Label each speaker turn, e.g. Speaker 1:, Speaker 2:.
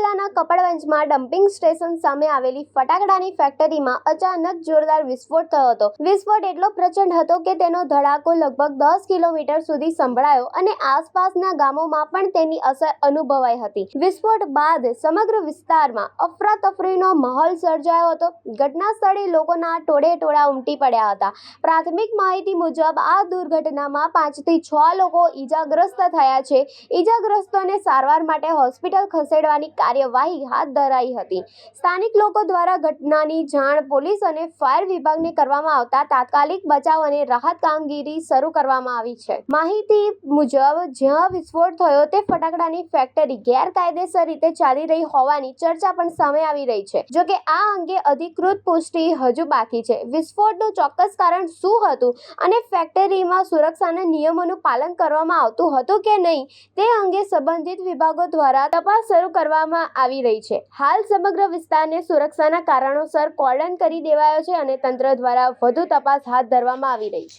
Speaker 1: જિલ્લાના કપડવંજમાં dumping station સામે આવેલી ફટાકડાની ફેક્ટરીમાં અચાનક જોરદાર વિસ્ફોટ થયો હતો. વિસ્ફોટ એટલો પ્રચંડ હતો કે તેનો ધડાકો લગભગ 10 કિલોમીટર સુધી સંભળાયો અને આસપાસના ગામોમાં પણ તેની અસર અનુભવાઈ હતી. વિસ્ફોટ બાદ સમગ્ર વિસ્તારમાં અફરાતફરીનો માહોલ સર્જાયો હતો. ઘટના સ્થળે લોકોના ટોળેટોળા ઉમટી પડ્યા હતા. પ્રાથમિક માહિતી મુજબ આ દુર્ઘટનામાં 5 થી 6 લોકો ઈજાગ્રસ્ત થયા છે. ઈજાગ્રસ્તોને સારવાર માટે હોસ્પિટલ ખસેડવાની કાર્યવાહી હાથ ધરાઈ હતી. સ્થાનિક લોકો દ્વારા ઘટનાની જાણ પોલીસ અને ફાયર વિભાગને કરવામાં આવતા તાત્કાલિક બચાવ અને રાહત કામગીરી શરૂ કરવામાં આવી છે. માહિતી મુજબ જ્યાં વિસ્ફોટ થયો તે ફટાકડાની ફેક્ટરી ગેરકાયદેસર રીતે ચાલી રહી હોવાની ચર્ચા પણ સામે આવી રહી છે. જોકે આ અંગે અધિકૃત પુષ્ટિ હજુ બાકી છે. વિસ્ફોટનું ચોક્કસ કારણ શું હતું અને ફેક્ટરીમાં સુરક્ષાના નિયમોનું પાલન કરવામાં આવતું હતું કે નહીં તે અંગે સંબંધિત વિભાગો દ્વારા તપાસ શરૂ કરવામાં આવી રહી છે. હાલ સમગ્ર વિસ્તારને સુરક્ષાના કારણોસર કોર્ડન કરી દેવાયો છે અને તંત્ર દ્વારા વધુ તપાસ હાથ ધરવામાં આવી રહી છે.